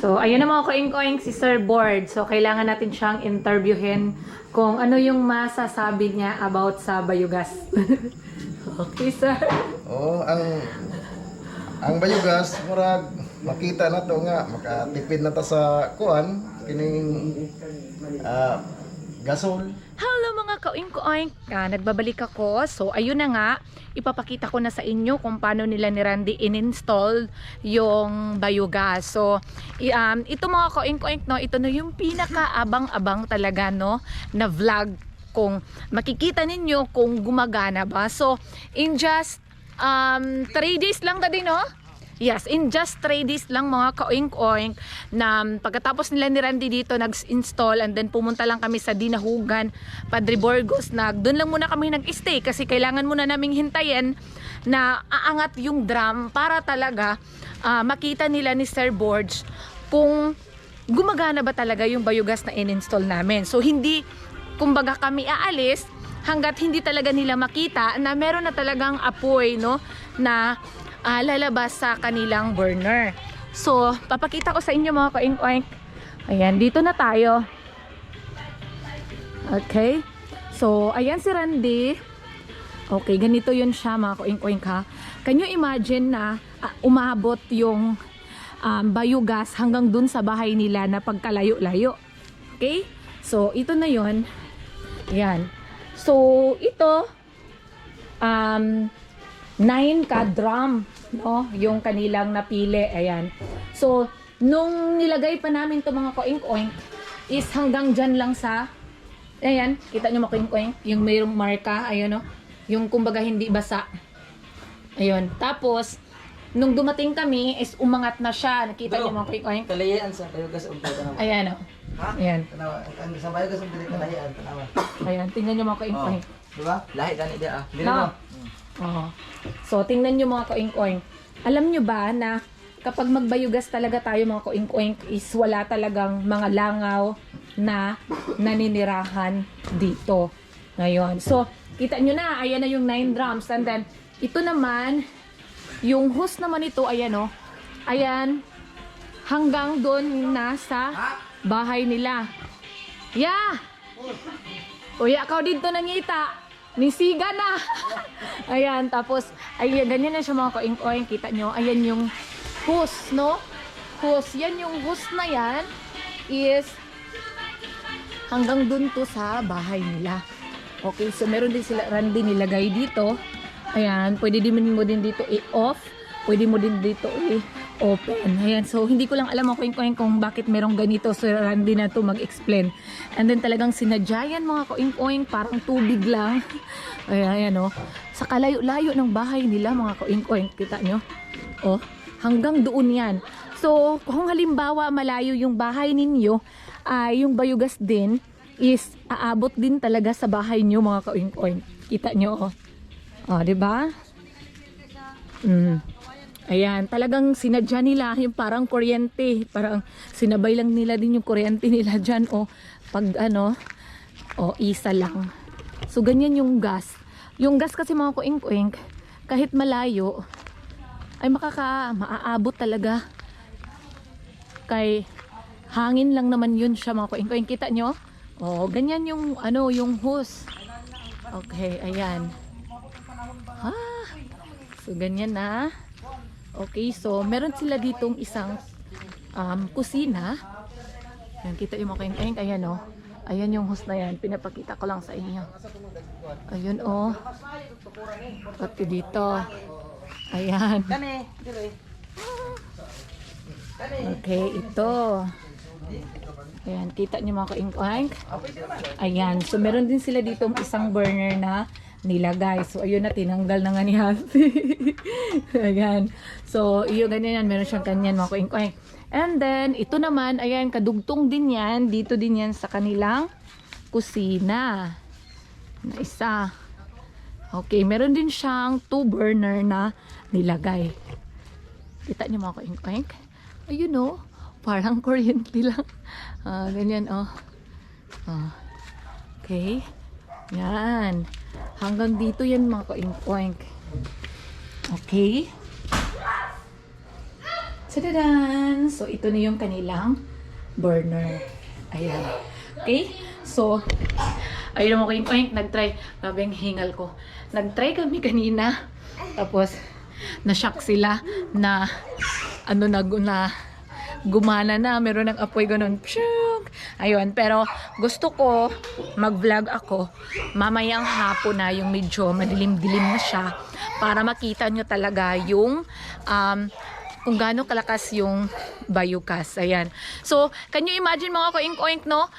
So, ayun na mga koing-koing si Sir Board. So, kailangan natin siyang interviewin kung ano yung masasabi niya about sa bayugas. Okay, sir. Oh, ang bayugas murag makita na to nga makatipid na ta sa kuan kining gasol. Hello mga kaoing-koing! Nagbabalik ako. So, ayun na nga. Ipapakita ko na sa inyo kung paano nila ni Randy in-install yung bayugas. So, ito mga kaoing-koing, no, ito na yung pinaka-abang-abang talaga, no, na vlog kung makikita ninyo kung gumagana ba. So, in just 3 days lang tadi, no? Yes, in just 3 days lang mga kaoink-oink na pagkatapos nila ni Randy dito nag-install and then pumunta lang kami sa Dinahugan, Padre Burgos. Doon lang muna kami nag-stay kasi kailangan muna naming hintayin na aangat yung drum para talaga makita nila ni Sir Borge kung gumagana ba talaga yung bayugas na in-install namin. So hindi kumbaga kami aalis hanggat hindi talaga nila makita na meron na talagang apoy, no, na lalabas sa kanilang burner. So, papakita ko sa inyo mga kaoink-oink. Ayan, dito na tayo. Okay. So, ayan si Randy. Okay, ganito yun siya mga kaoink-oink ha. Can you imagine na umabot yung bayugas hanggang dun sa bahay nila na pagkalayo-layo. Okay? So, ito na yun. Ayan. So, ito 9 ka drum, no, yung kanilang napili. Ayan. So, nung nilagay pa namin to mga koink-oink is hanggang dyan lang sa, ayan, kita nyo mga koink-oink, yung mayroong marka, ayan, no, yung kumbaga hindi basa. Ayun. Tapos, nung dumating kami is umangat na siya. Nakita nyo mga koink-oink. Kalahian sa bayugas ug tanawa. Ayan, no. Ayan. Tanawa. Ang sa bayugas ug dili kalahian tanawa. Ayan, tingnan nyo mga koink-oink. Di ba? Lahi gani dia ah. Dili No. mo. Oo. So, tingnan nyo mga koink-oink. Alam nyo ba na kapag magbayugas talaga tayo mga koink-oink is wala talagang mga langaw na naninirahan dito. Ngayon. So, kita nyo na, ayan na yung 9 drums. And then, ito naman, yung hose naman ito, ayan o. Ayan, hanggang doon nasa bahay nila. Yeah! Uy, ikaw dito nangita. Nisiga na. Ayan, tapos, ayan, ganyan na siya mga koing-koing. Kita nyo, ayan yung hose, no? Hose, yan yung hose na yan is hanggang dun to sa bahay nila. Okay, so meron din sila, Randy nilagay dito. Ayan, pwede din mo din dito i-off. Pwede mo din dito i-open. Ayan, so hindi ko lang alam mga koing-koing kung bakit merong ganito. So Randy na to mag-explain. And then talagang sinadya yan mga koing-koing, parang tubig lang. Ayan, ayan o. Sa kalayo-layo ng bahay nila mga koing-koing. Kita nyo? O, hanggang doon yan. So, kung halimbawa malayo yung bahay ninyo, yung bayugas din is aabot din talaga sa bahay nyo mga koing-koing. Kita nyo o. O, diba? Ayan, talagang sinadya nila yung parang kuryente. Parang sinabay lang nila din yung kuryente nila dyan. O, pag ano, o, isa lang. So, ganyan yung gas. Yung gas kasi mga koing-koing, kahit malayo, ay maaabot talaga. Kay hangin lang naman yun siya mga koing-koing. Kita nyo? O, ganyan yung, ano, yung hose. Okay, ayan. So, ganyan na. Okay, so meron sila ditong isang kusina. Ayan, kita yung mga kain-kain. Ayan o. Ayan yung host na yan. Pinapakita ko lang sa inyo. Ayun o. Pati dito. Ayan. Okay, ito. Ayan, kita nyo mga kain-kain. Ayan, so meron din sila ditong isang burner na nilagay. So, ayun na, tinanggal na nga ni Happy. Ayan. So, iyo ganyan yan. Meron siyang kanyan, mga koing-koing. And then, ito naman, ayan, kadugtong din yan. Dito din yan sa kanilang kusina. Na isa. Okay, meron din siyang 2 burner na nilagay. Kita niyo mga koing-koing? Ayun o. Parang kuryente lang. Ganyan o. Okay. Yan. Hanggang dito yan mga koing-koing. Okay. Tadadan! So, ito na yung kanilang burner. Ayan. Okay? So, ayun mo oink, nag-try. Grabe ang hingal ko. Nag-try kami kanina. Tapos, na-shock sila na gumana na. Meron ng apoy ganun. Pshuk! Ayun. Pero, gusto ko mag-vlog ako. Mamayang hapon na yung medyo madilim-dilim na siya. Para makita nyo talaga yung kung gaano kalakas yung biogas. Ayan. So, can you imagine mga ka-oink-oink, no?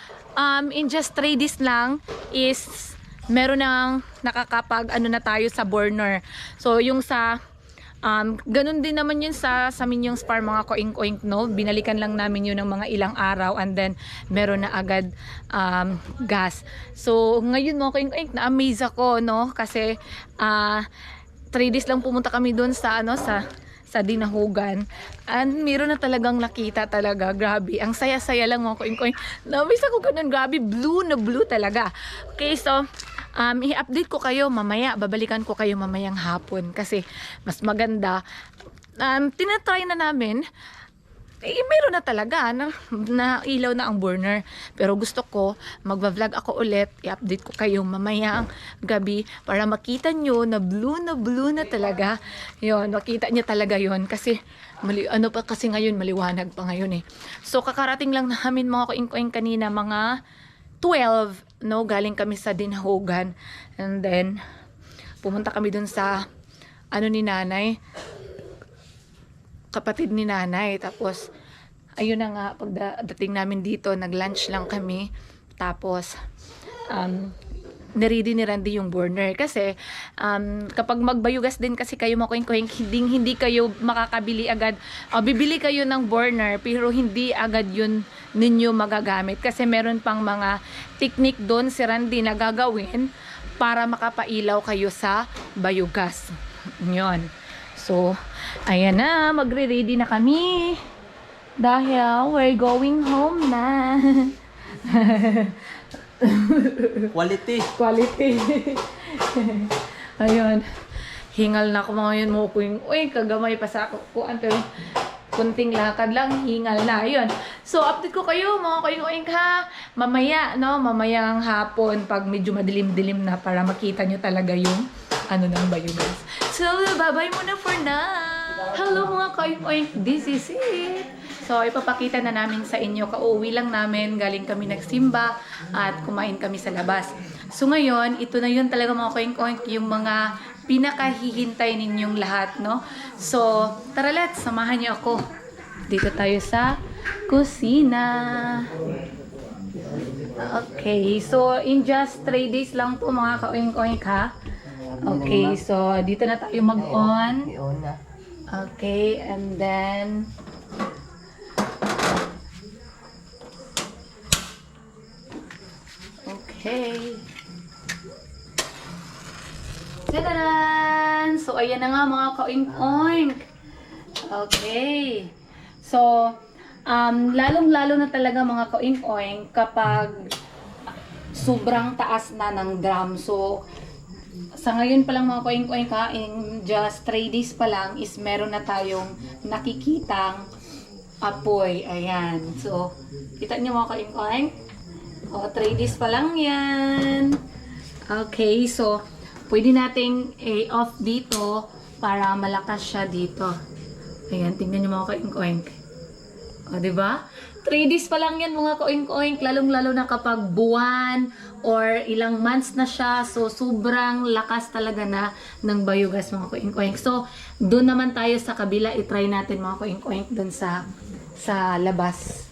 In just 3 days lang is meron ng nakakapag na tayo sa burner. So, yung sa ganun din naman yun sa Minyong's Farm mga ka-oink-oink, no? Binalikan lang namin yun ng mga ilang araw and then meron na agad gas. So, ngayon mga ka-oink-oink, na-amaze ako, no? Kasi 3 days lang pumunta kami doon sa sa Dinahugan. And meron na talagang nakita talaga. Grabe. Ang saya-saya lang mga koing-koing. Namiss ako ganun. Grabe. Blue na blue talaga. Okay, so i-update ko kayo mamaya. Babalikan ko kayo mamayang hapon. Kasi mas maganda. Tinatry na namin. Meron na talaga na ilaw na ang burner. Pero gusto ko, magva-vlog ako ulit, i-update ko kayo mamayang gabi para makita nyo na blue na talaga. Yun, makita nyo talaga yun. Kasi, kasi ngayon, maliwanag pa ngayon eh. So, kakarating lang namin mga koing-koing kanina, mga 12, no? Galing kami sa Dinahugan. And then, pumunta kami dun sa, ni nanay, kapatid ni nanay. Tapos, ayun na nga, pagdating namin dito, nag-lunch lang kami. Tapos, niready ni Randy yung burner. Kasi, kapag magbayugas din kasi kayo mga koing-koing, hindi kayo makakabili agad. Bibili kayo ng burner, pero hindi agad yun ninyo magagamit. Kasi meron pang mga technique doon si Randy na gagawin para makapailaw kayo sa bayugas. Yun. So, ayan na, magre-ready na kami. Dahil we're going home na. Quality. Quality. Ayun. Hingal na ako ngayon mo ko yung, kagamay pa sa kuan, pero kunting lakad lang, hingal na. Ayun. So, update ko kayo, mga koing-oing ha. Mamaya, no? Mamayang hapon, pag medyo madilim-dilim na, para makita nyo talaga yung ng bayugas. So, bye-bye muna for now. Hello mga koing-oing, this is it. So, ipapakita na namin sa inyo. Kauwi lang namin, galing kami nagsimba at kumain kami sa labas. So, ngayon, ito na yun talaga mga koing-oing, yung mga pinakahihintay ninyong lahat, no? So, tara let's, samahan niyo ako. Dito tayo sa kusina. Okay, so in just 3 days lang po mga koing-oing ha. Okay, so dito na tayo mag-on. Okay, and then okay. Tadadan! So ayan na nga mga koing-oing. Okay. So lalong-lalo na talaga mga koing-oing kapag sobrang taas na ng drum. So sa ngayon pa lang mga koing-koing ka, in just 3 days pa lang is meron na tayong nakikitang apoy. Ayan. So, kita niyo mga koing-koing? 3 days pa lang yan. Okay. So, pwede nating off dito para malakas siya dito. Ayan. Tingnan niyo mga koing-koing. Diba? 3 days pa lang yan mga koing-koing, lalong-lalo na kapag buwan or ilang months na siya. So, sobrang lakas talaga na ng biogas mga koing-koing. So, doon naman tayo sa kabila, itry natin mga koing-koing doon sa labas.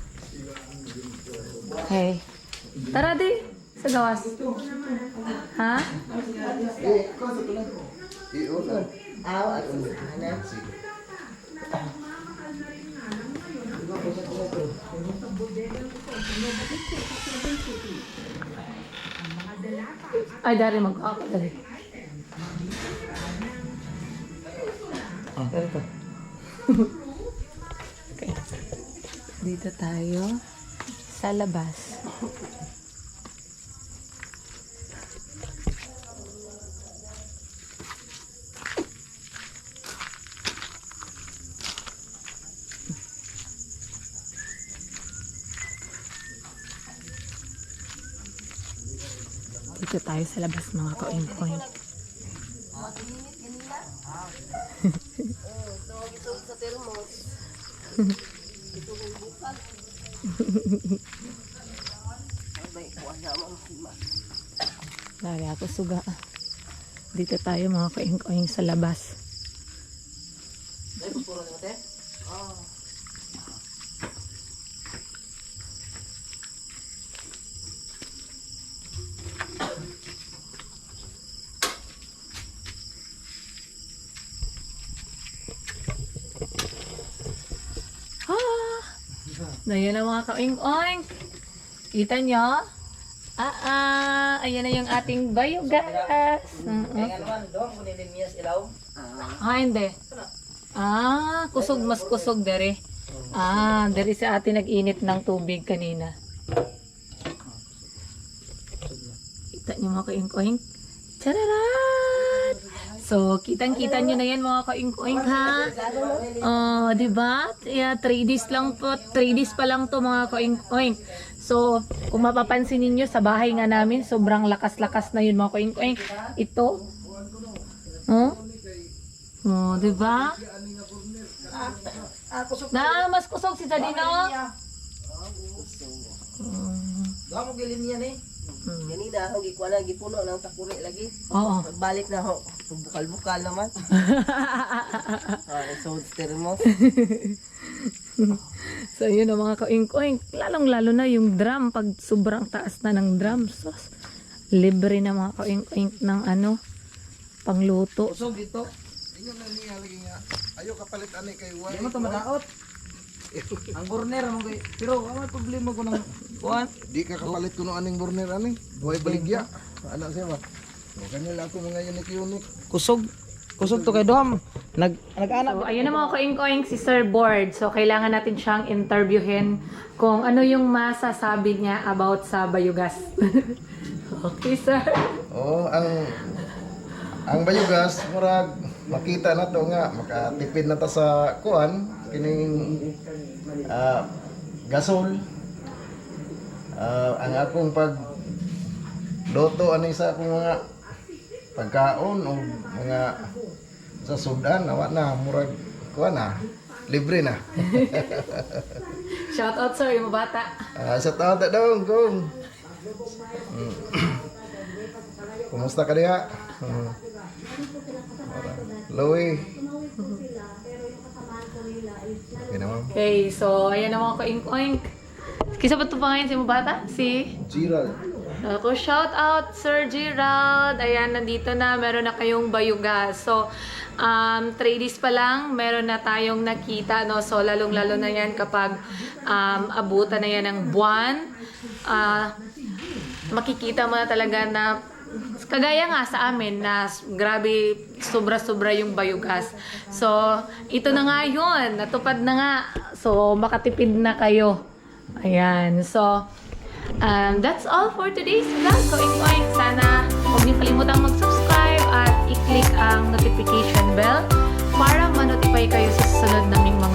Okay. Tara di, sa gawas. Ha? Ay, dari mag-ako. Dari. Okay. Dito tayo sa labas. Dito tayo sa labas mga ka-oink-oink. Lari ako suga. Dito tayo mga ka-oink-oink sa labas. Na yan ang mga ka-oink-oink. Kita nyo? Ayan na yung ating biogas. Hindi. Kusog, mas kusog dere. Dere sa atin nag-init ng tubig kanina. Kita nyo mga ka-oink-oink? Chararat! So, kitang-kita nyo na yan mga ka-oink-oink ha. Diba? 3 days lang po. 3 days pa lang to mga ka-oink-oink. So, kung mapapansin ninyo sa bahay nga namin, sobrang lakas-lakas na yun mga ka-oink-oink. Ito. Diba? Mas kusog si Sadino. Damo gilin yan eh. Ganina ako gikuha na gipuno ng takuri lagi. Oo. Balik na ako. Bukal-bukal naman. So termos. So yun ang mga ka-oink-oink. Lalong-lalo na yung drum. Pag sobrang taas na ng drum. So, libre na mga ka-oink-oink ng pangluto. Kusog dito. Ingon na niya lagi nga. Ayo kapalit ani kay Juan. Di mo to madaot. Ang burner mo kay pero ang problema ko ng kuan. Di ka kapalit kuno aning burner ani. Buhay baligya. Ana siya ba? O kanila ako mga unik-unik. Kusog to kay Dom. Nag-anak. So, ayun na mga ka-oink-oink si Sir Board. So, kailangan natin siyang interviewin kung ano yung masasabi niya about sa biogas. Okay, sir. Oh, ang biogas murag makita na to nga makatipid na ta sa kuan kining gasol. Ang akong pag loto ani sa akong mga pagkaon o mga sa sudan awa na murag kuan na libre na. Shout out, sir, yung bata. Sa taon ta dong kung kumusta ka diha? Louie. Okay naman. Okay, so ayan na mga ka-oink-oink. Kisa ba ito pa ngayon si mo bata? Si? Gerald. Ako, shout out Sir Gerald. Ayan, nandito na. Meron na kayong biogas. So, 3 days pa lang, meron na tayong nakita. No? So, lalong-lalo na yan kapag abutan na yan ng buwan. Makikita mo na talaga na kagaya nga sa amin na grabe sobra-sobra yung biogas. So, ito na nga yun. Natupad na nga. So, makatipid na kayo. Ayan. So, that's all for today's vlog. Ka-oink-oink. Sana huwag niyo kalimutang mag-subscribe at i-click ang notification bell para ma-notify kayo sa susunod naming mga